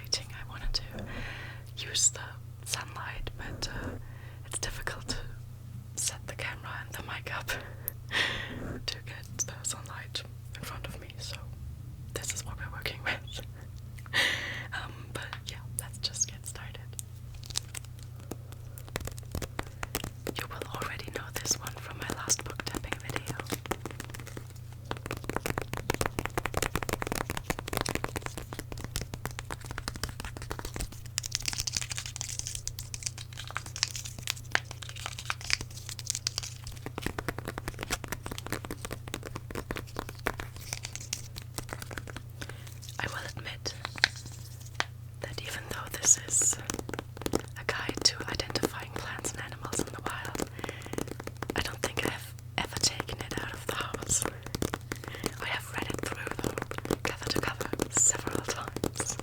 lighting. I wanted to use the sunlight, but it's difficult to set the camera and the mic up to get the sunlight in front of me, so this is what we're working with. But yeah, let's just get started. You will already know this one from my last book tapping video. I will admit that even though this is a guide to identifying plants and animals in the wild, I don't think I have ever taken it out of the house. I have read it through, though, cover to cover, several times.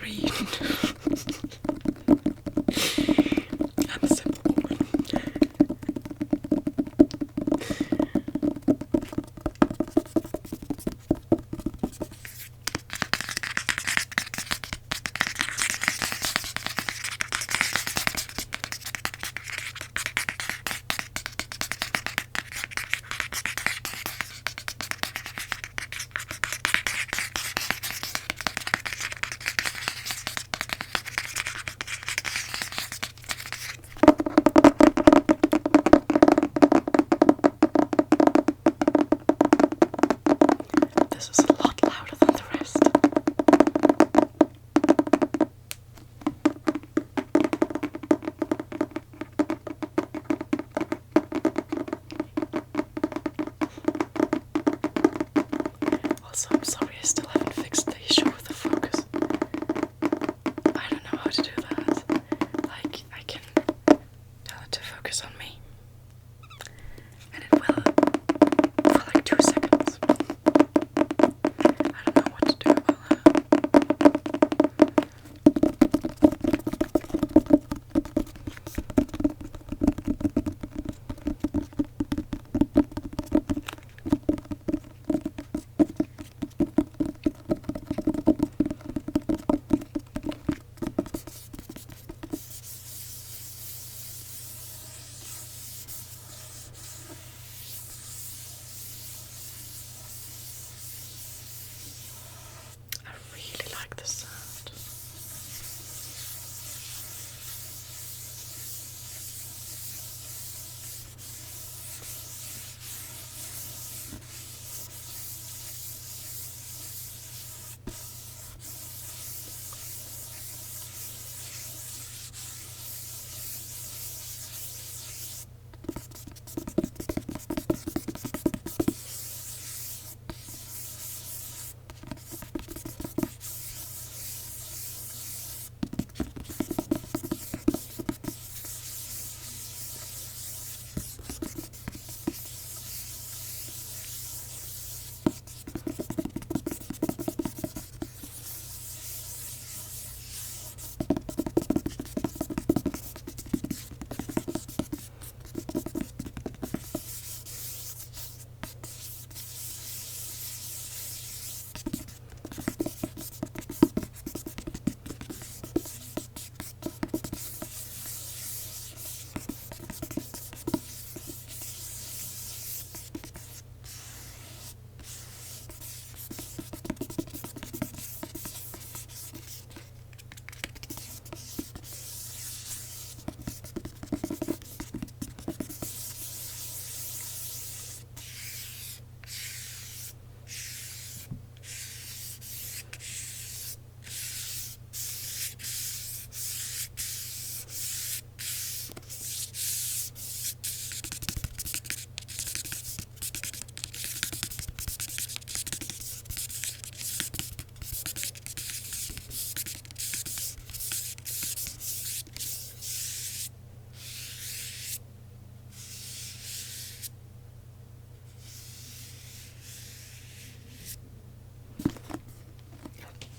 green. I'm a simple woman. This is a lot louder than the rest. Also, I'm sorry I still haven't fixed the issue with the focus. I don't know how to do that. Like, I can tell it to focus on me, and it will for like 2 seconds. I don't know what to do about that. I really like this sound.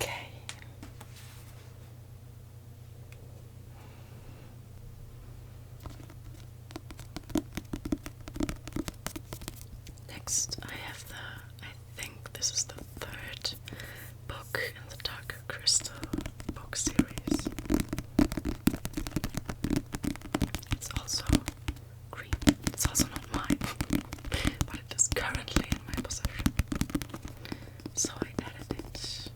Okay. Next, I have I think this is the 3rd book in the Dark Crystal book series. It's also green. It's also not mine, but it is currently in my possession. So I added it.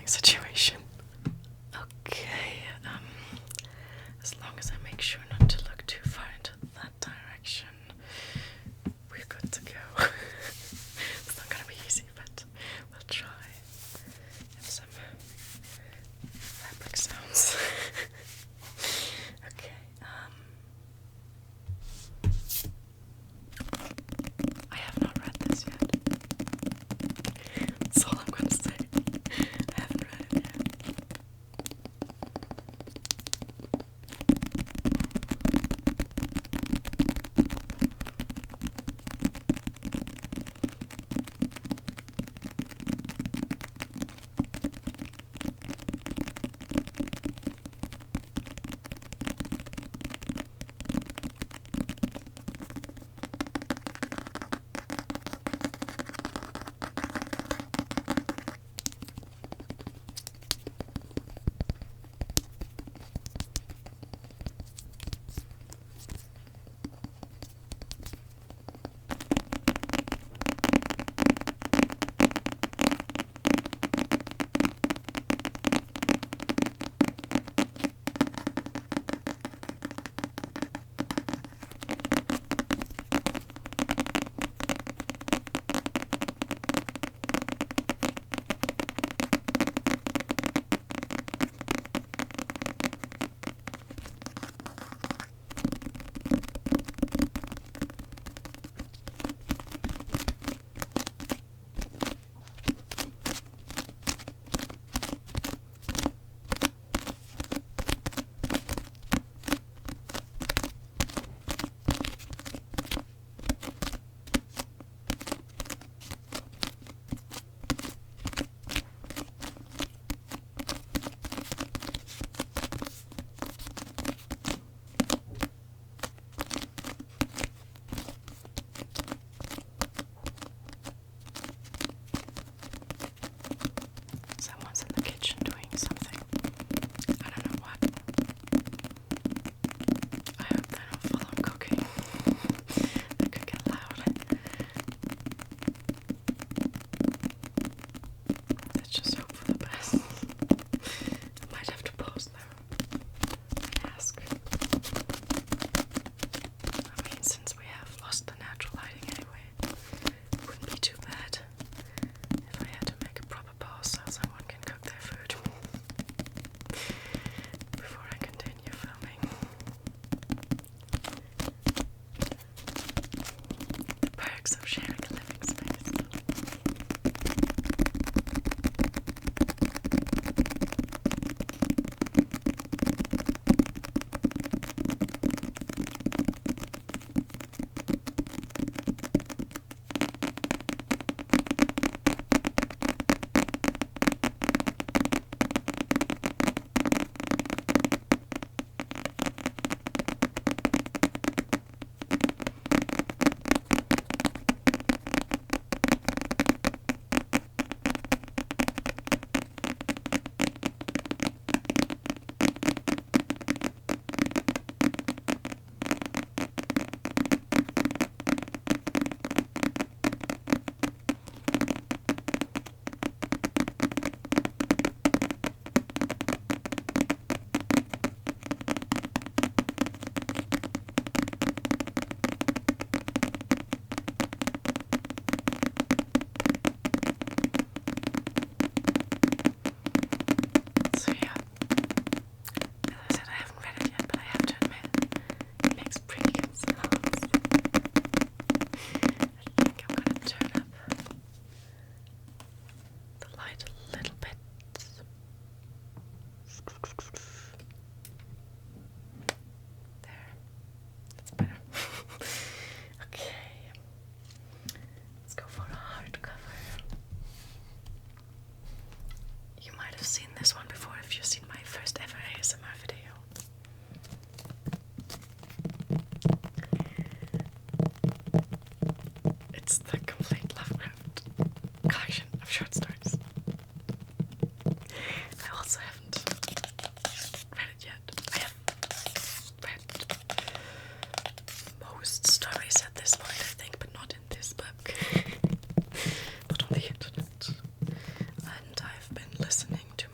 situation. Okay, as long as I make sure not to look too far into that direction, we're good to go. It's not gonna be easy, but we'll try. Have some fabric sounds. Okay, I have not read this yet. That's all I'm gonna say. I haven't read it yet. Someone's in the kitchen doing something. I don't know what. I hope they don't fall on cooking. That could get loud. Let's just hope for the best. I might have to pause though. Ask. I mean, since we have lost the natural lighting anyway, it wouldn't be too bad if I had to make a proper pause so someone can cook their food before I continue filming. The perks of sharing a living space. So yeah, as I said, I haven't read it yet, but I have to admit, it makes pretty good sounds. I think I'm gonna turn up the light a little bit. There, that's better. Okay, let's go for a hardcover. You might have seen this one before if you've seen my first ever ASMR video. It's the complete Lovecraft collection of short stories. I also haven't read it yet. I have read most stories at this point, I think, but not in this book. But on the internet. And I've been listening to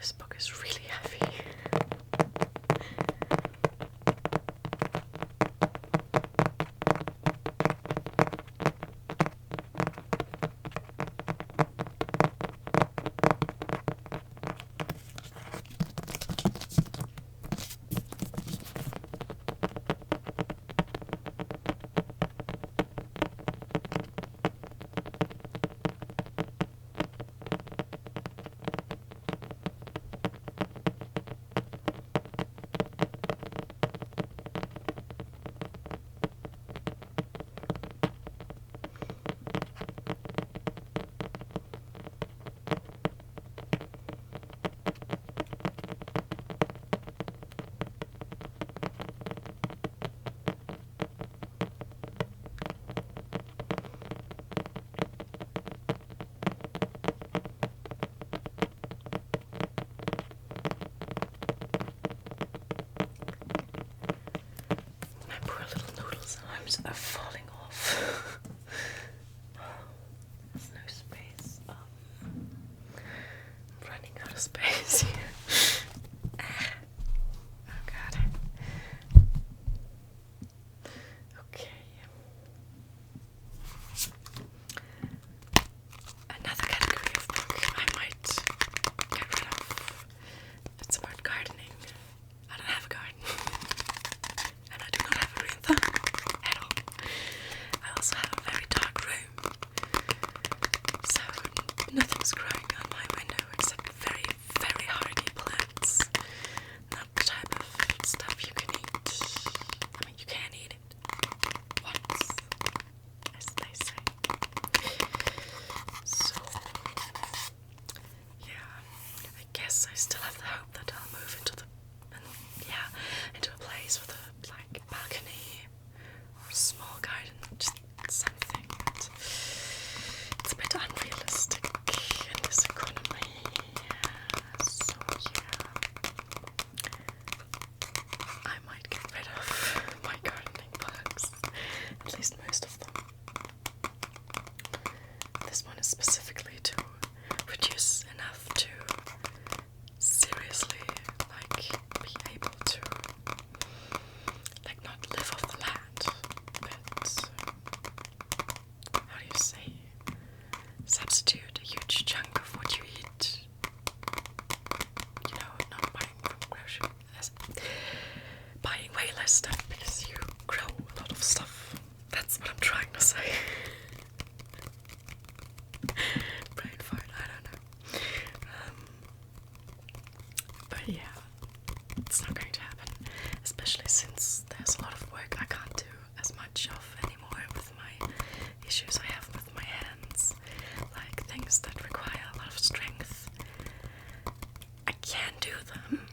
this book is really heavy. Are falling off. There's no space. I'm running out of space here. Oh god. Okay. Another category of book I might get rid of. It's about gardening. I don't have a garden. And I do not have a rhythm at all. I also have a very dark room, so nothing's growing on my window except very, very hardy plants. Not the type of stuff you can eat. I mean, you can eat it once, as they say. So, yeah, I guess I still have the hope that I'll move into into a place with a balcony or a small garden, just something. It's a bit unrealistic in this economy. So yeah, I might get rid of my gardening books, at least most of them. This one is specifically to reduce enough to seriously be able to not live off the land, but how do you say, substitute a huge chunk of what you eat, not buying from grocery, buying way less stuff because you grow a lot of stuff. That's what I'm trying to say. Brain fart, I don't know. But yeah, it's not going to happen, especially since there's a lot of work I can't do as much of anymore with my issues I have with my hands, like things that require a lot of strength. I can do them,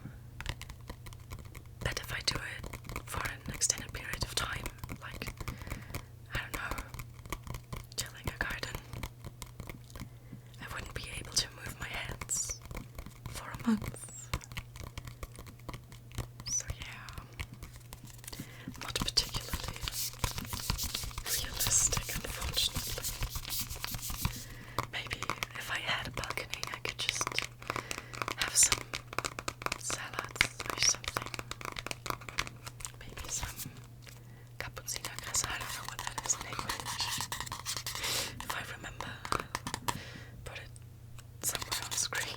but if I do it for an extended period of time, I don't know, tilling a garden, I wouldn't be able to move my hands for a month. So yeah, not particularly realistic, unfortunately. Maybe if I had a balcony, I could just have some salads or something. Maybe some cappuccino grass. I don't know what that is in English. If I remember, put it somewhere on screen.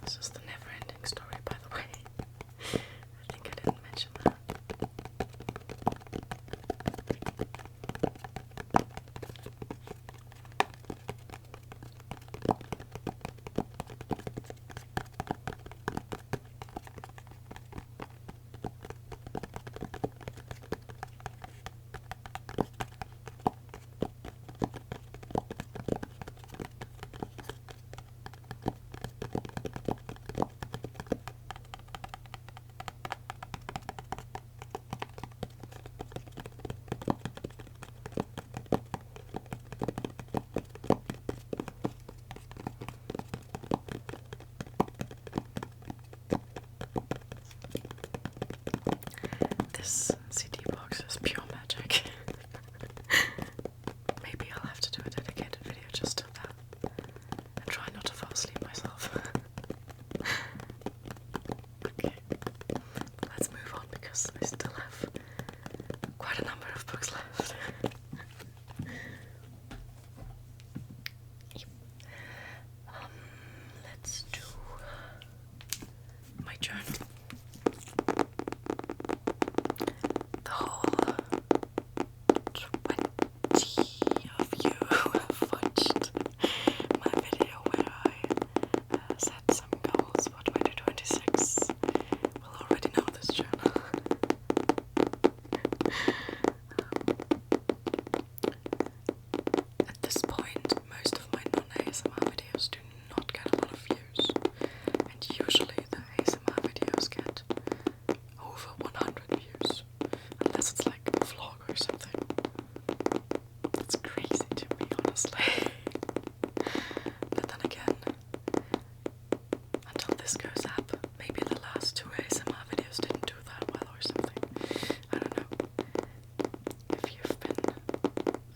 This is the never-ending story, by the way. I think I didn't mention that. This CD box is pure magic. Maybe I'll have to do a dedicated video just to that and try not to fall asleep myself. Okay, let's move on because I still have quite a number of books left. Yep. Let's do my journal. The whole 20 of you who have watched my video where I set some goals for 2026 will already know this journal. At this point, most of my non-ASMR videos do not get a lot of views, and usually the ASMR videos get over 100 views, unless it's like a vlog or something. That's crazy to me, honestly. But then again, until this goes up, maybe the last 2 ASMR videos didn't do that well or something. I don't know. If you've been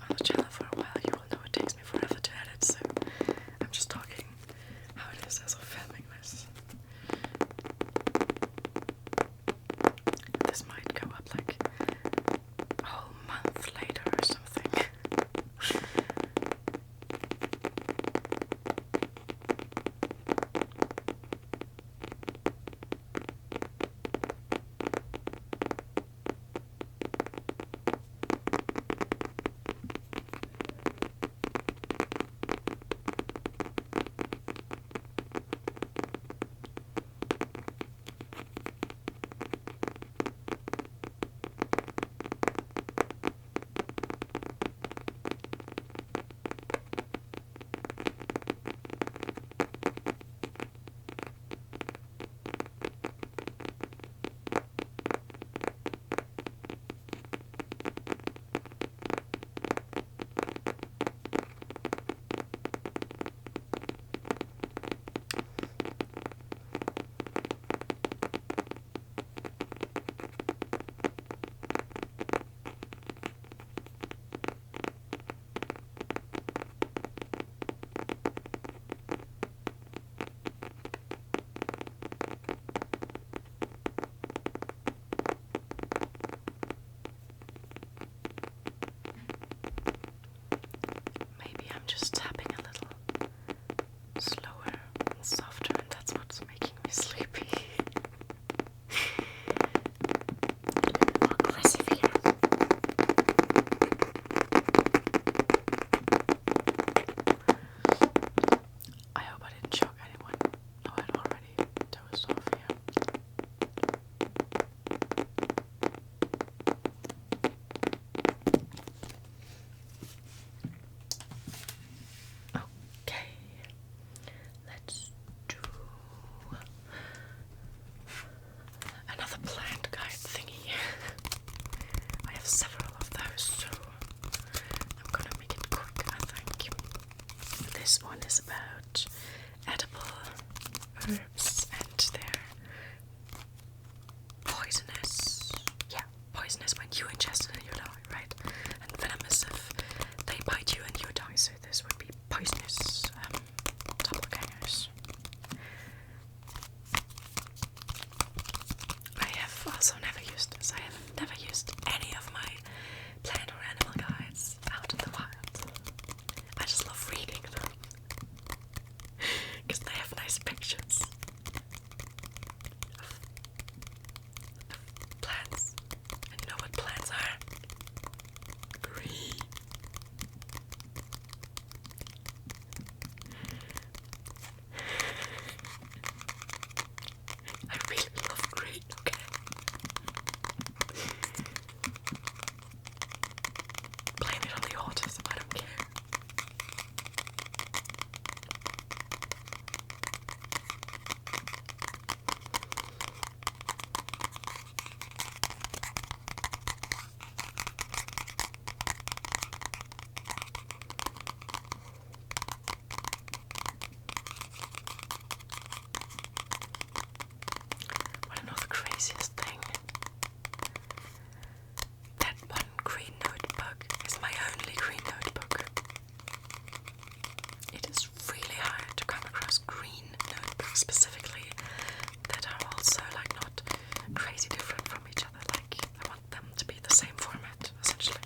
on the channel for a while, you will know it takes me forever to edit, so I'm just talking how it is as of filming this. This might go up like a whole month later or something. Maybe I'm just tapping a little slower and softer, and that's what's making me sleepy. More aggressive here. I hope I didn't shock anyone. Oh, I'd already dozed off here. Okay, let's do another plant guide thingy. I have several of those, so I'm gonna make it quick, I think. This one is about edible herbs and their poisonous. Yeah, poisonous when you ingest it and you die, right? And venomous if they bite you and you die, so this would be poisonous doppelgangers. I have also never used this. I have never used any of my plant or animal guides out in the wild. I just love reading them. specifically that are also like not crazy different from each other. Like I want them to be the same format, essentially.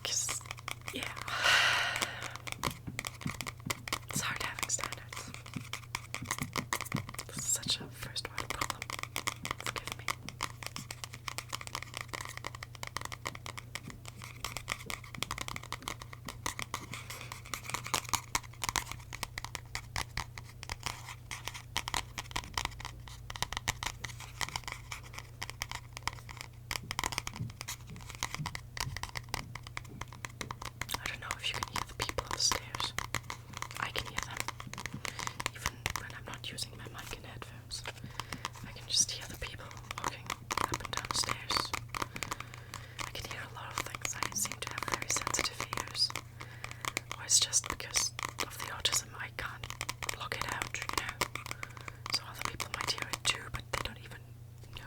Because, yeah, it's hard having standards. This is such a first world problem. Forgive me. I don't know if you can hear the people on the stairs. I can hear them. Even when I'm not using my mic and headphones. I can just hear the people walking up and down the stairs. I can hear a lot of things. I seem to have very sensitive ears. Or it's just because of the autism I can't block it out, you know? So other people might hear it too, but they don't even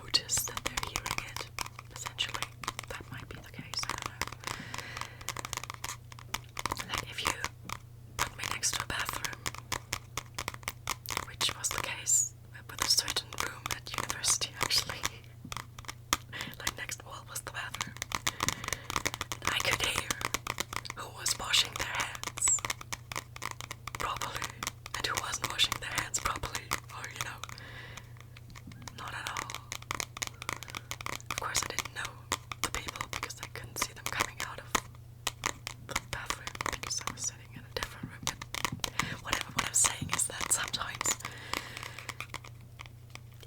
notice that they're hearing it. Essentially, that might be the case, I don't know. Like if you put me next to a bathroom, which was the case with a certain room at university actually, like next wall was the bathroom, I could hear who was washing their hands properly and who wasn't washing their hands properly, or you know, not at all. Of course I didn't know the people because I couldn't see them coming out of the bathroom because I was sitting in a different room. But whatever, what I'm saying is that sometimes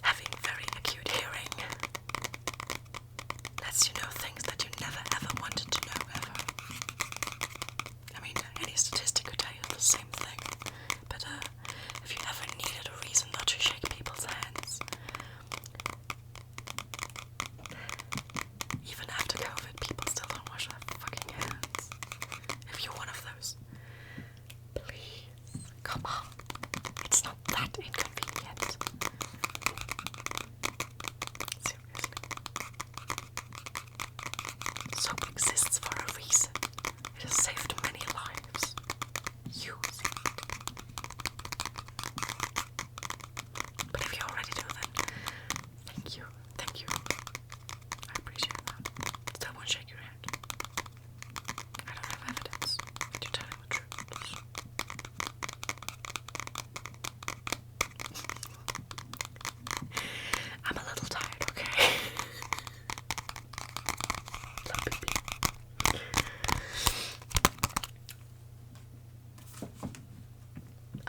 having very acute hearing lets you know things that you never ever wanted to know ever. I mean, any statistic could tell you the same thing, but if you ever needed a reason not to shake people's hands, even after COVID, people still don't wash their fucking hands. If you're one of those, please, come on. It's not that inconvenient. Seriously. Soap exists for a reason. It has saved many lives. Use it. But if you already do, then thank you. Thank you. I appreciate that. Still won't shake your hand. I don't have evidence that you're telling the truth. I'm a little tired, okay?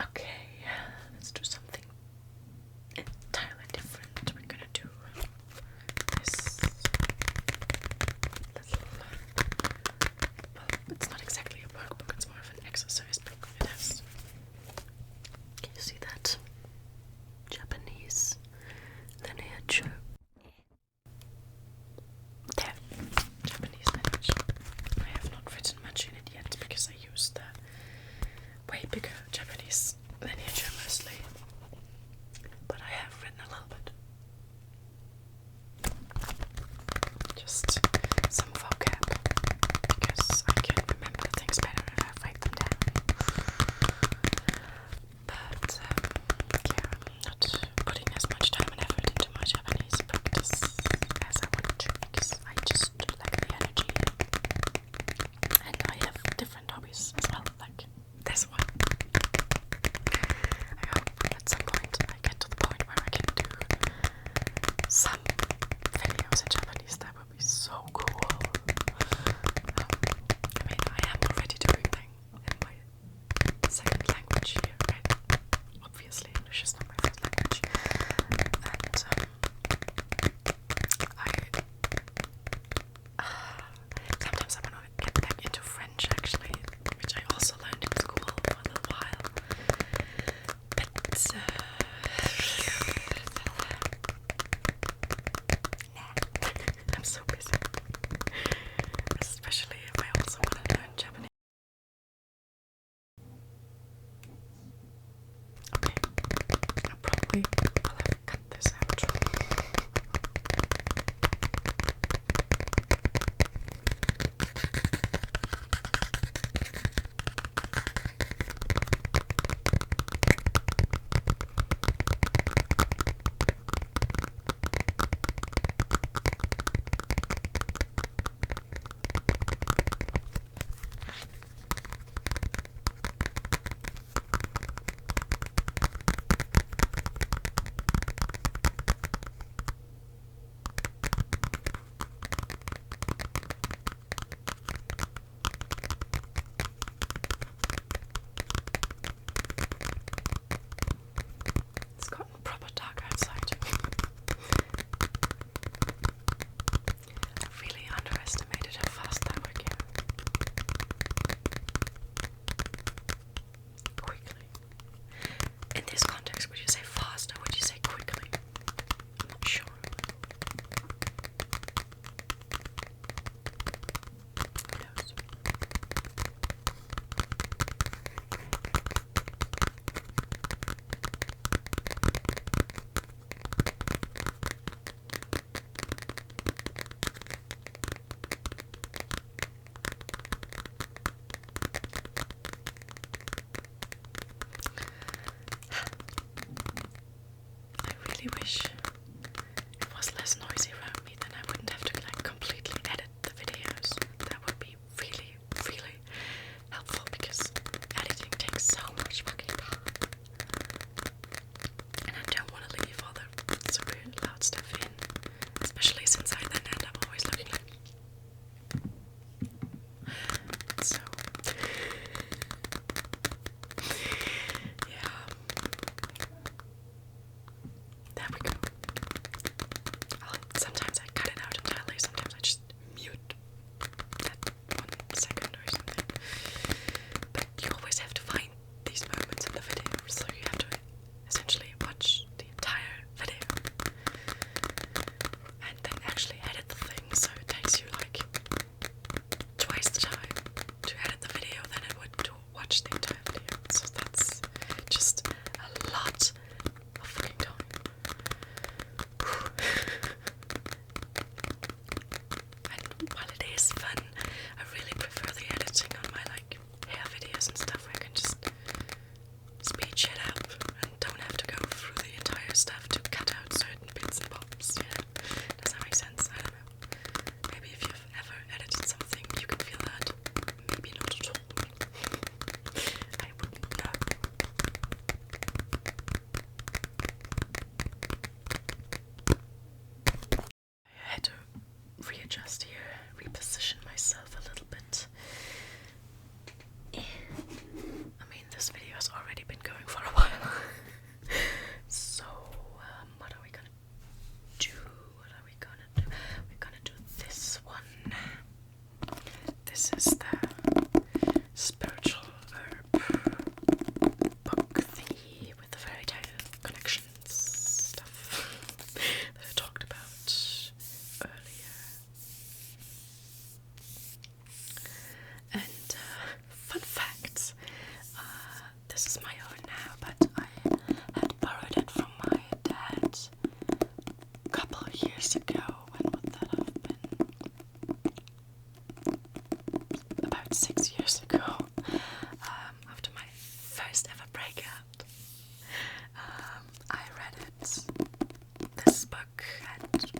Okay, let's do something entirely different. We're gonna do this little, well, it's not exactly a workbook, it's more of an exercise book. It has, can you see that? Japanese lineage. There, Japanese lineage. I have not written much in it yet because I used the way bigger Japanese lineage mostly, but I have written a little bit. Just some vocab, because I can remember things better if I write them down. But yeah, I'm not putting as much time and effort into my Japanese practice as I want to, because I just lack the energy. And I have different hobbies as well, like this one. I hope at some point I get to the point where I can do some videos in Japanese. That would be so cool. I mean, I am already doing them in my second language here, right? Obviously, English is not my first language. And sometimes I want to get back into French, actually, which I also learned in school for a little while. But I'm so busy. Especially if I also want to learn Japanese. Okay, I probably will have cut this out. wish it was less noisy around me, then I wouldn't have to like completely edit the videos. That would be really, really helpful because editing takes so much fucking time. And I don't want to leave all the super loud stuff in, especially since I then end up always looking like so. Yeah. There we go. Sometimes I cut it out entirely, sometimes I just mute that 1 second or something. But you always have to find these moments in the video, so you have to essentially watch the entire video and then actually edit the thing, so it takes you like twice the time to edit the video than it would to watch the entire video. So that's just a lot of fucking time. And while it is fun, I really prefer the editing on my like hair videos and stuff where I can just speed shit up and don't have to go through the entire stuff to cut out certain bits and bobs, you know? Does that make sense? I don't know. Maybe if you've ever edited something, you can feel that. Maybe not at all. I wouldn't know. I had to readjust here, reposition myself a little bit. I mean, this video has already been going for a while. So, what are we gonna do? What are we gonna do? We're gonna do this one. This is the spiritual herb book thingy with the fairy tale connections stuff that I talked about earlier. And fun fact, this is my own now, but I had borrowed it from my dad a couple of years ago. When would that have been? About 6 years ago, after my first ever breakup. I read it, this book and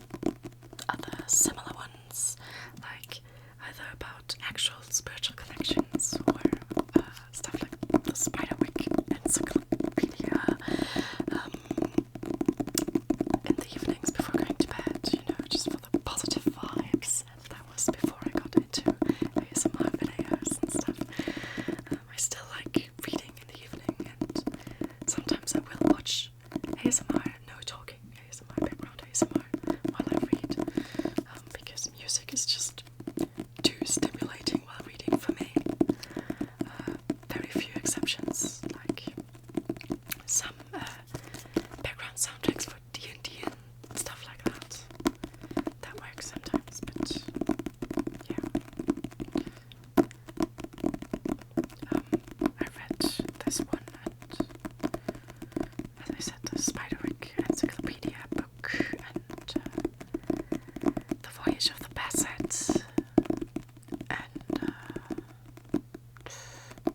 other similar ones, like either about actual spiritual connections or stuff like the Spiderwick encyclopedia in the evenings before going to bed, you know, just for the positive vibes. And that was before I got into ASMR videos and stuff. I still like reading in the evening, and sometimes I will watch ASMR, no talking ASMR, background ASMR while I read, because music is just too stimulating while reading for me. Very few exceptions, like some background soundtracks for D&D and stuff like that. That works sometimes, but yeah. I read this one, and as I said, the Spiderwick encyclopedia book, and the Voyage of the Basset, and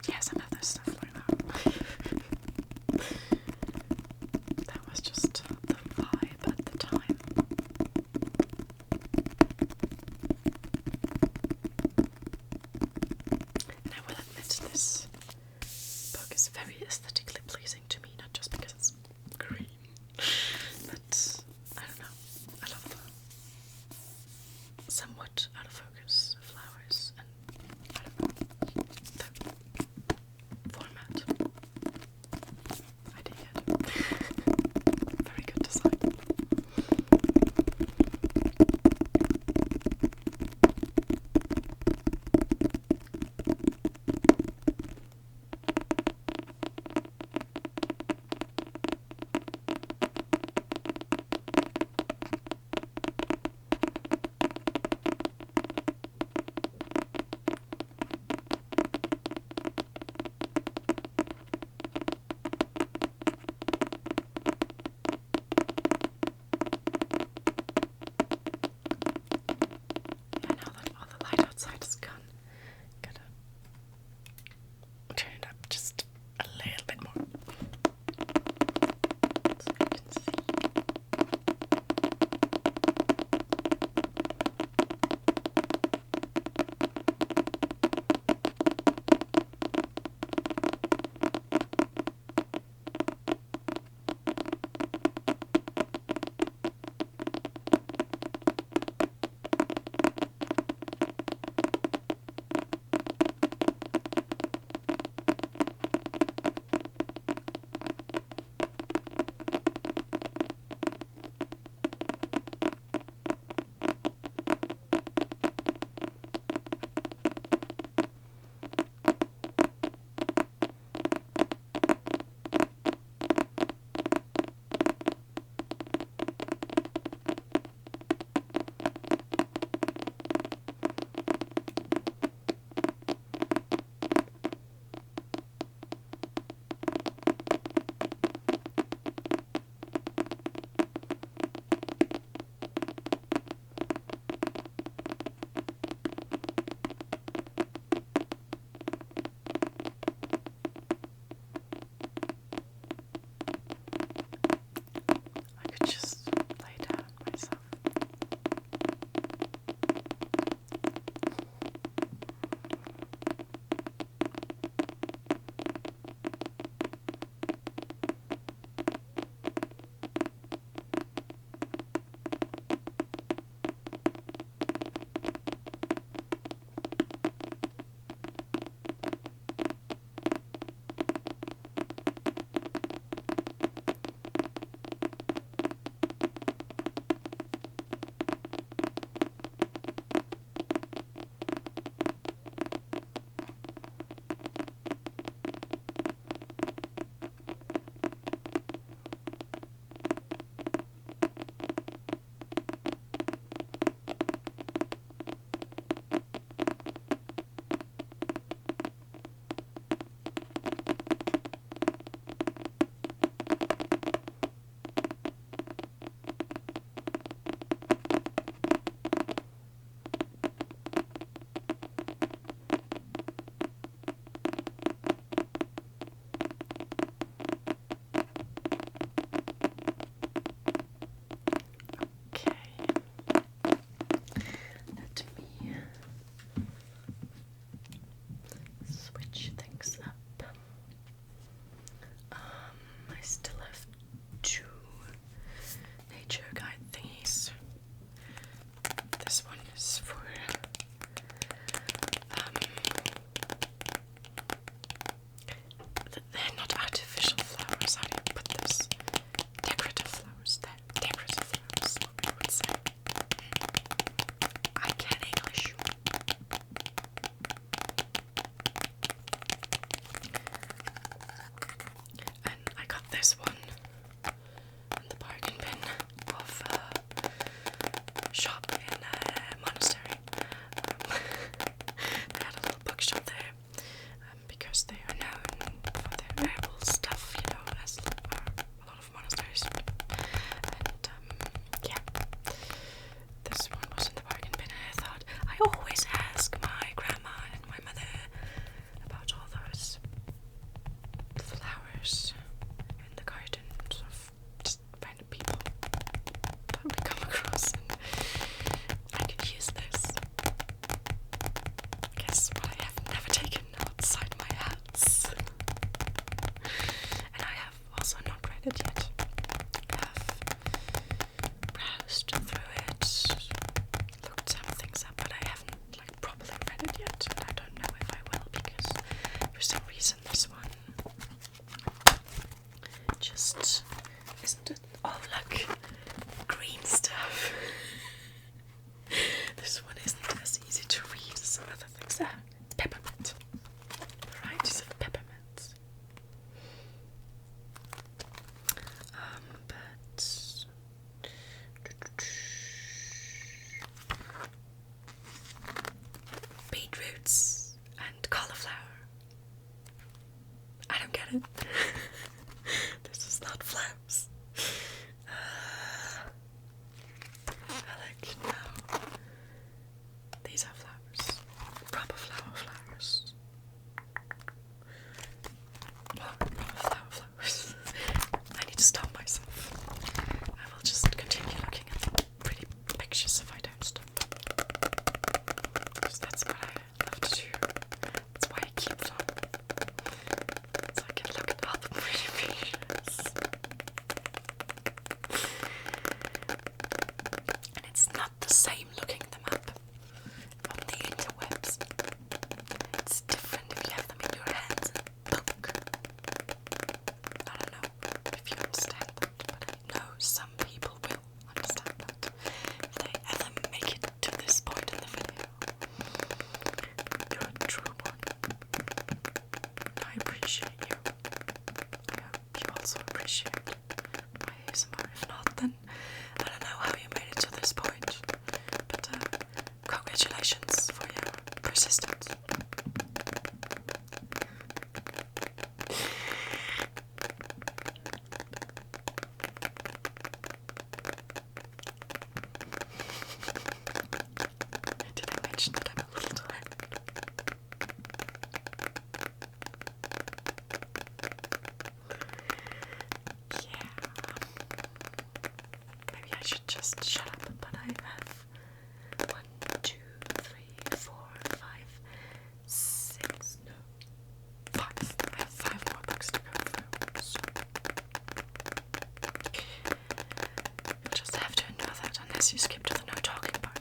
yeah, some other stuff like that. this one in the bargain bin of a shop in a monastery. They had a little bookshop there because they are known for their herbal stuff, you know, as a lot of monasteries. And yeah, this one was in the bargain bin, and I thought, I always ask my grandma and my mother about all those flowers in the gardens of just random people that we come across, and I could use this. Guess what I have never taken outside my house. And I have also not read it yet. I have browsed through it, looked some things up, but I haven't like properly read it yet, and I don't know if I will, because for some reason this one just isn't it? Oh look, green stuff. This one isn't as easy to read as some other things. Peppermint. Varieties of peppermint. But beetroots and cauliflower. I don't get it. This is not flowers. No. These are flowers. Proper flowers. Proper flowers. I need to stop myself. I will just continue looking at the pretty pictures if I don't stop. Because that's what I love to do. That's why I keep them. So I can look at all the pretty pictures. And it's not the same looking them up on the interwebs. It's different if you have them in your hands and look. I don't know if you understand that, but I know some people will understand that if they ever make it to this point in the video. You're a true one. I appreciate you. I hope you also appreciate my ASMR. If not, then I don't know how you made it to this point. But congratulations for your persistence. Did I mention that I'm a little tired? Yeah. Maybe I should just shut up, but I have 1, 2, 3, 4, 5, 6, no, 5. I have 5 more books to go through, so you'll just have to know that unless you skip to the no talking part.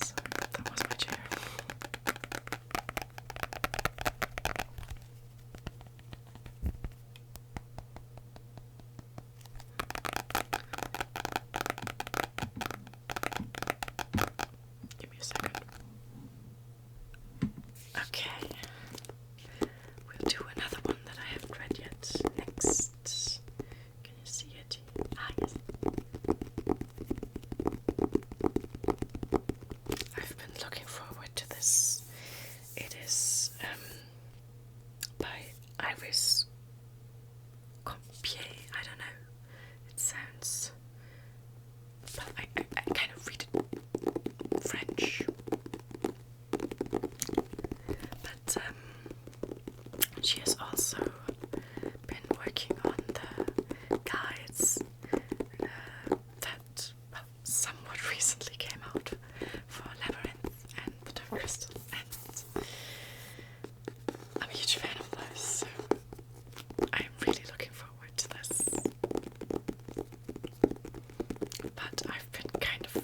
So that was my chair. Give me a second. Okay. We'll do another one that I haven't read yet. Next. Can you see it? Ah, yes. I've been looking forward to this. It is by Iris Compier. I don't know. It sounds. But I kind of read it French. But she has also been working on the guides that somewhat recently came out for Labyrinth and the Dark Crystal, and I'm a huge fan of those, so I'm really looking forward to this. But I've been kind of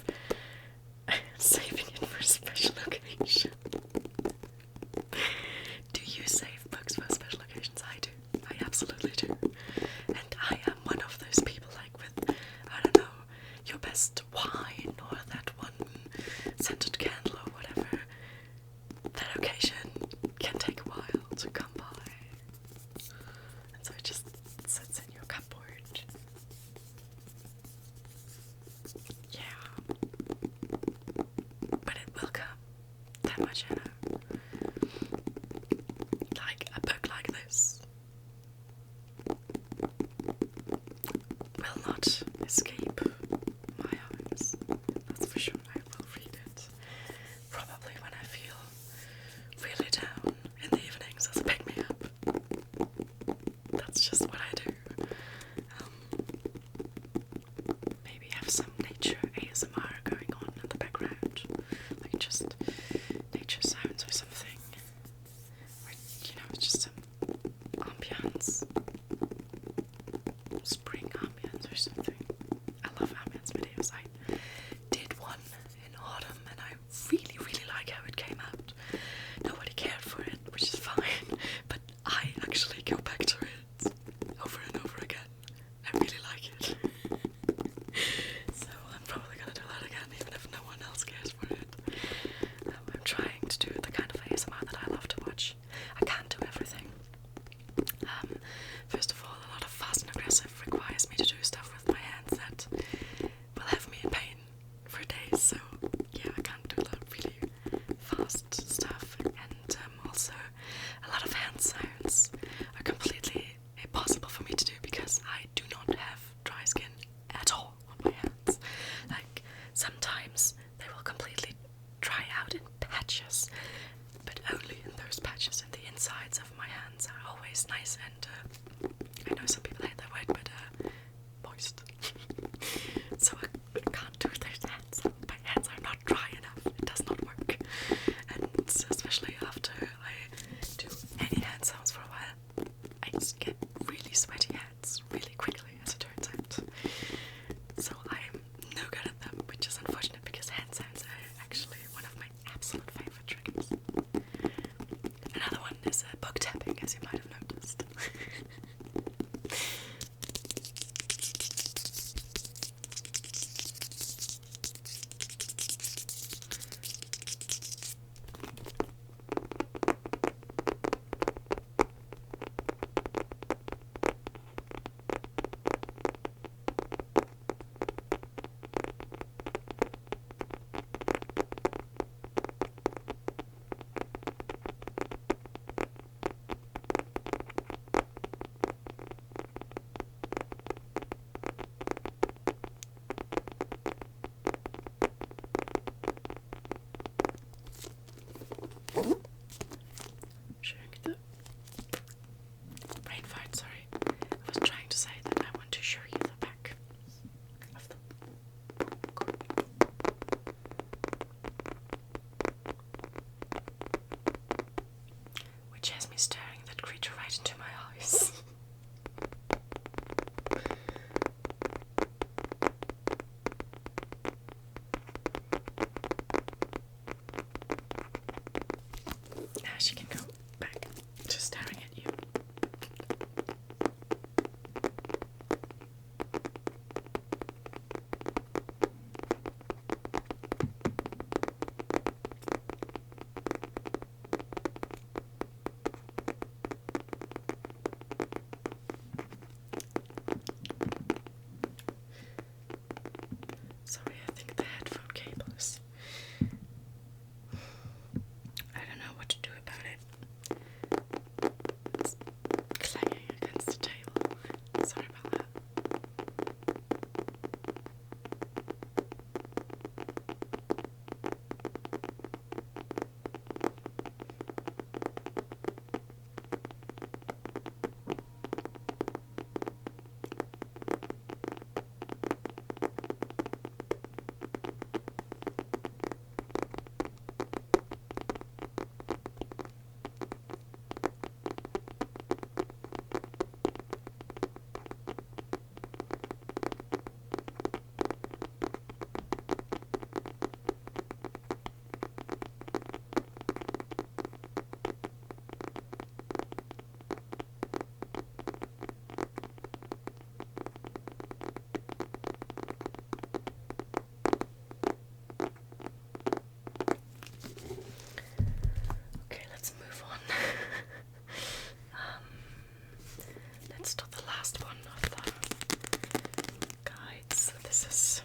saving it for a special occasion. Do you save books for special occasions? I do. I absolutely do. And I am one of those people, like with, I don't know, your best wine or that one scented candle or whatever. That occasion, is nice and I know some people hate that word, but moist. So I can't do those hands. My hands are not dry enough. It does not work. And especially after I do any hand sounds for a while, I just get really sweaty hands really quickly, as it turns out. So I'm no good at them, which is unfortunate because hand sounds are actually one of my absolute favorite triggers. Another one is book tapping, as you might have noticed. Showing the brain fart, sorry. I was trying to say that I want to show you the back of the book. Which has me staring that creature right into my eyes. Now she can go back to staring at you. Sorry, I think the headphone cable is... I don't know what to do about it. It's clanging against the table. Sorry about that. Okay, let's move on. Let's do the last one of the guides. This is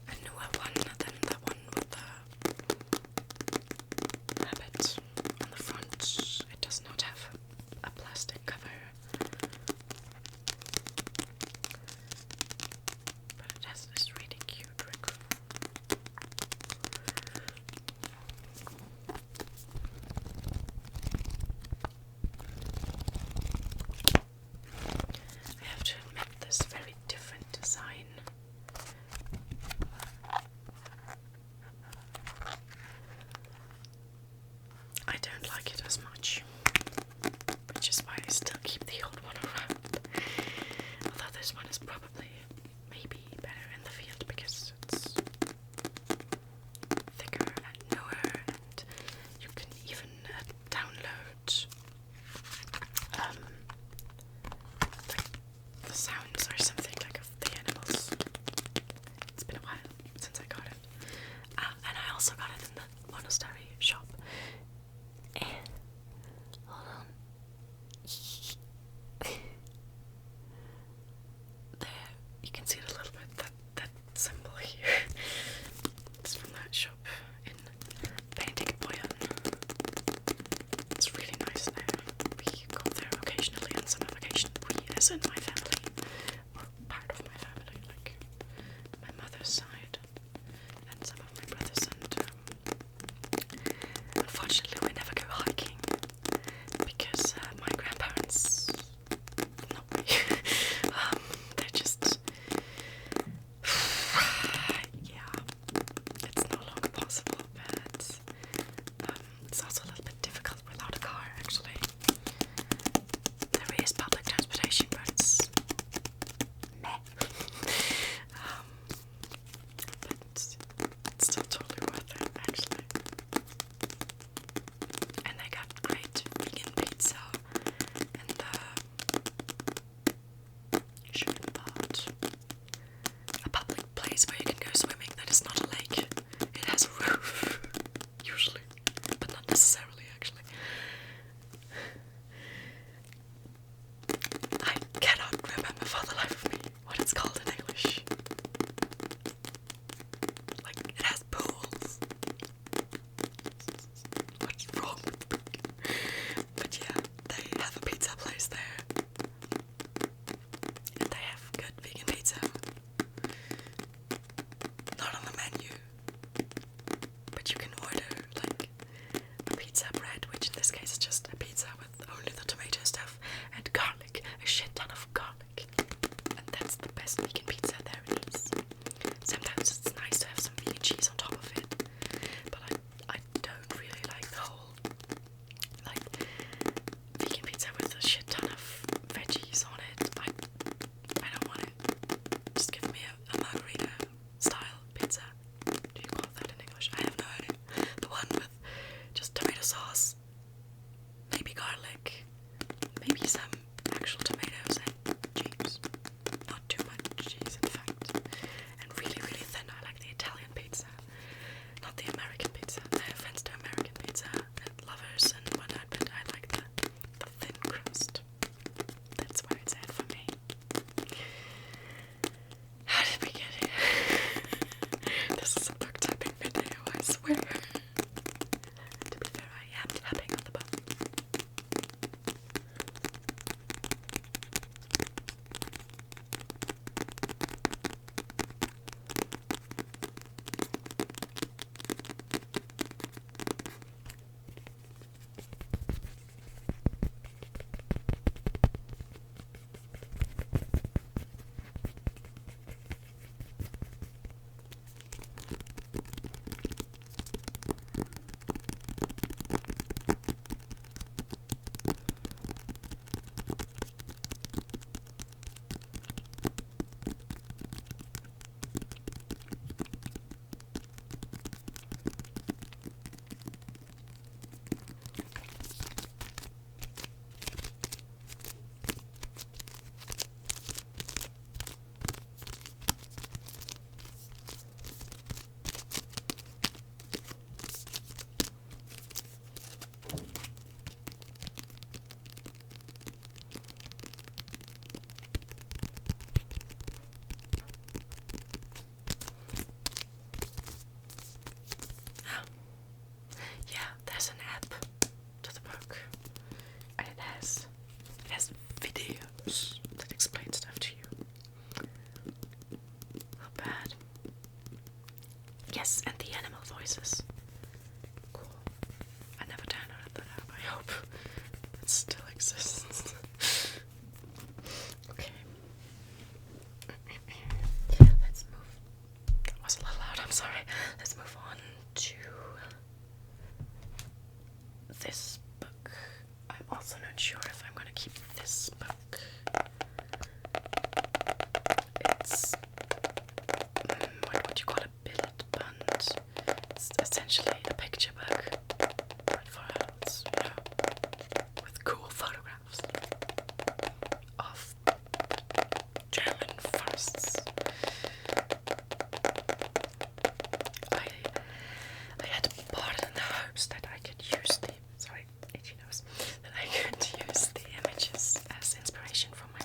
a newer one than the one with the rabbit on the front. It does not have a plastic cover, but it has this really cute raccoon. I have to admit, this very different design. I don't like it as much, which is why I still keep the old one around. Although this one is probably maybe better in the field because it's thicker and newer, and you can even download the sounds or something like of the animals. It's been a while since I got it. And I also got it in the monastery shop. Hold on. There, you can see it a little bit, that symbol here. It's from that shop in Painting Boyan. It's really nice there. We go there occasionally on summer vacation. We, as in my family, or part of my family, like my mother's side and some of my brothers, and unfortunately we never go hiking because It's also a little bit difficult without a car, actually. There is public transportation, but it's meh. But it's still totally worth it, actually. And they got great vegan pizza in the sugar part. A public place where you can go swimming that is not a lake. It has a roof, usually, but not necessarily, actually. I cannot remember for the life of me what it's called in English. Like, it has pools. What's wrong with me? But yeah, they have a pizza place there. And they have good vegan pizza. Not on the menu. But you can order, like, a pizza bread, which in this case is just a pizza with only the tomato stuff and garlic, a shit ton of garlic. And that's the best vegan pizza there is. Sometimes it's nice to have some vegan cheese on top of it, but I don't really like the whole, like, vegan pizza with a shit ton of veggies on it. I don't want it. Just give me a margarita style pizza. Do you call that in English? I have no idea. The one with just tomato sauce, maybe garlic, maybe some actual tomatoes and cheese. Not too much cheese, in fact. And really, really thin. I like the Italian pizza, not the American pizza. No offense to American pizza and lovers and whatnot, but I like the thin crust. That's where it's at for me. How did we get here? This is a book typing video, I swear. To be fair, I am tapping on the book. Yeah, there's an app to the book, and it has videos that explain stuff to you. Not bad. Yes, and the animal voices. Cool. I never downloaded that app. I hope it still exists. Okay. Let's move. That was a little loud, I'm sorry. Let's move on to this book. I'm also not sure if I'm going to keep this book. It's, what would you call a billet bund? It's essentially a picture book, but for adults, you know, with cool photographs of German forests. I had bought it in the hopes that I could use the, sorry, itchy nose, that I could use the images as inspiration for my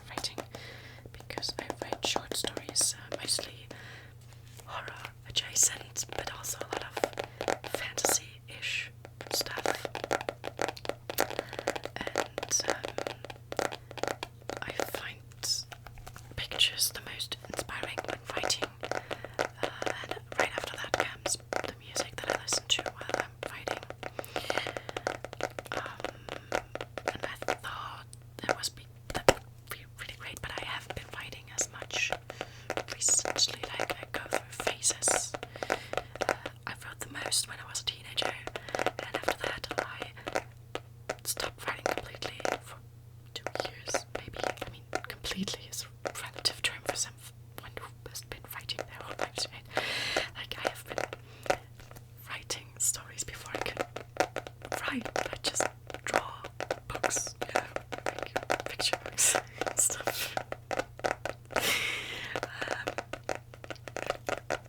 I just draw books, like picture books and stuff.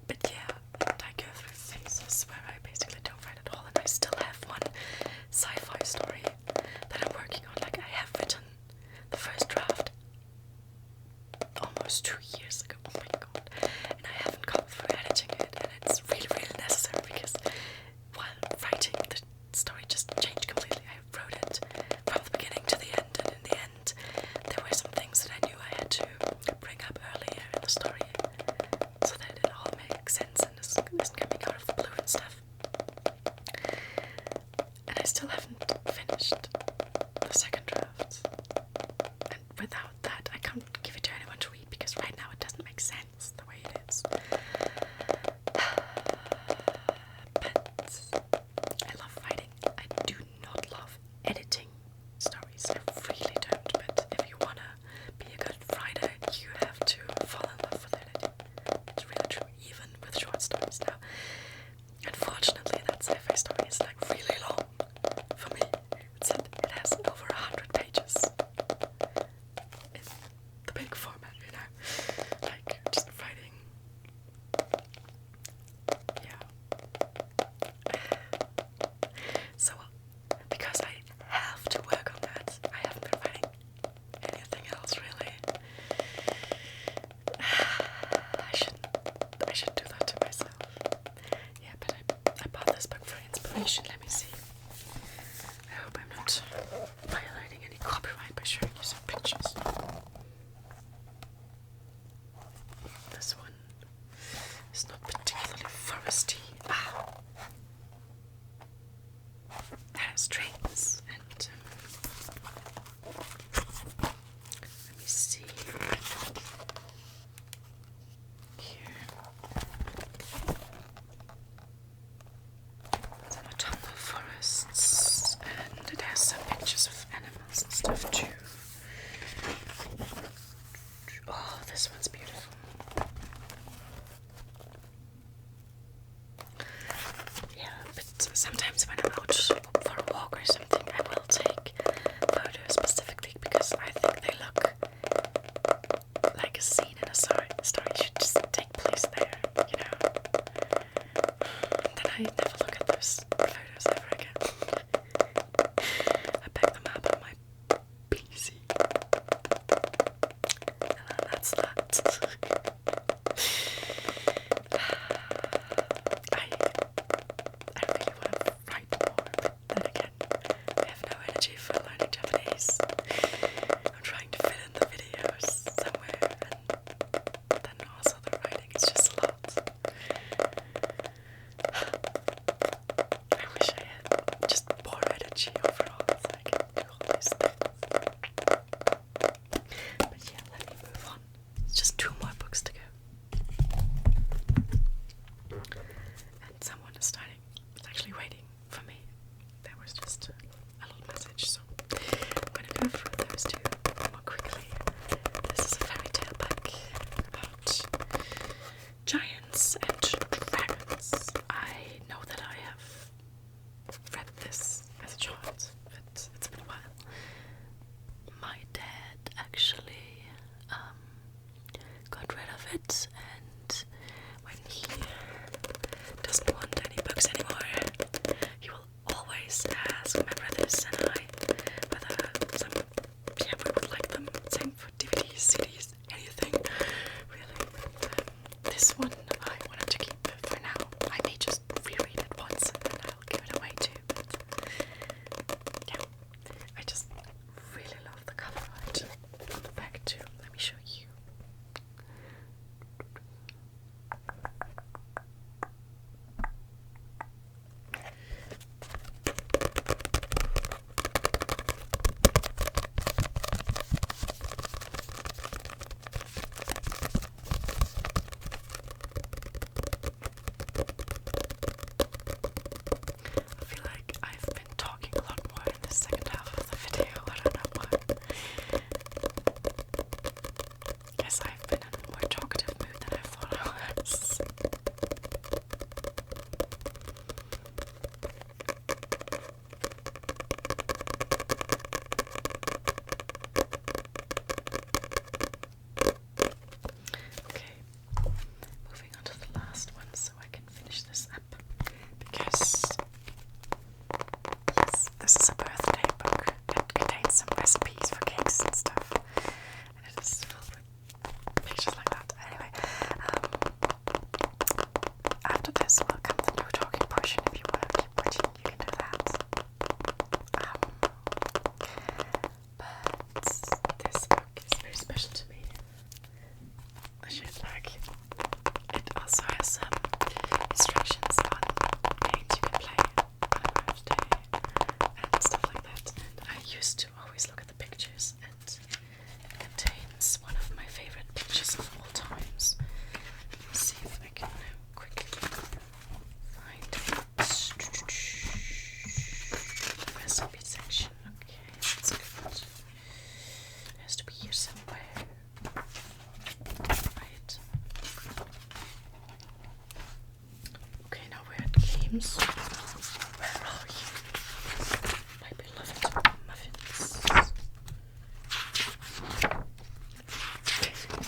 But yeah, and I go through phases where I basically don't write at all, and I still have one sci-fi story that I'm working on. Like, I have written the first draft almost 2 years ago. Oh my god. And I haven't gone through editing it, and it's really, really necessary because while writing, the story just changed completely. I wrote it from the beginning to the end, and in the end, there were some things that I knew I had to bring up earlier in the story so that it all makes sense and isn't coming out of the blue and stuff. And I still haven't finished the second draft. And without that, I can't give it to anyone to read because right now it doesn't make sense the way it is. But I love writing. I do not love editing stories. I really don't. But if you wanna be a good writer, you have to fall in love with editing. It's really true, even with short stories now. Unfortunately, that sci-fi story is like really long for me. It has over 100 pages in the big format, like just writing. Yeah. So, because I have to work on that, I haven't been writing anything else really. I should do that to myself. Yeah, but I bought this book for inspiration. Let me see. I hope I'm not violating any copyright by showing you some pictures. This one is not particularly foresty. It has strings and let me see here. Some autumnal forests, and it has some pictures of animals and stuff too. Oh, this one's beautiful. Yeah, but sometimes when I'm out for a walk or something, I will take photos specifically because I think they look like a scene in a story. Story should just take place there, And then I never look at those photos ever again. I back them up on my PC. And that's that. I really want to write more, but then again, I have no energy for learning Japanese. I'm trying to fit in the videos somewhere, and then also the writing is just a lot. I wish I had just more energy overall so I can do all these things. But yeah, let me move on. It's just 2 more books to go. And someone is actually waiting for me. There was just a little message, so I'm gonna go through those 2 more quickly. This is a fairy tale book about giants and dragons. I know that I have read this as a child, but it's been a while. My dad actually got rid of it, and when he doesn't want any books anymore, he will always ask my brothers and I whether some used to always look at the pictures, and it contains one of my favorite pictures of all times. Let's see if I can quickly find it. The recipe section. Okay, that's good. It has to be here somewhere. Right. Okay, now we're at games. Where are you? My beloved muffins.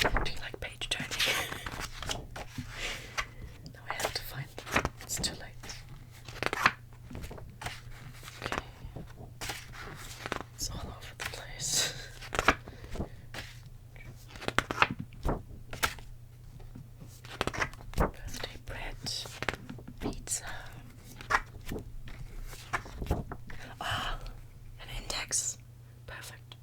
Do you like page turning? Now I have to find them. It's too late. Okay. It's all over the place. Birthday bread. Pizza. Ah, an index. Perfect.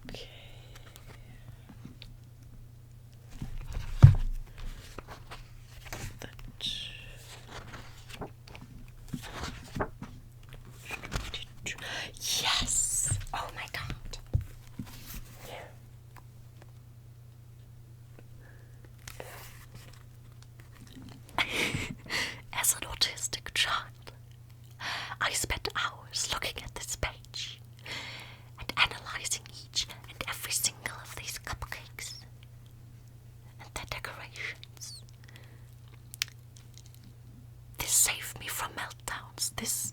Okay. Yes! Oh my god. As an autistic child, I spent hours looking at this page and analyzing each and every single of these cupcakes and their decorations. This saved me from meltdowns. This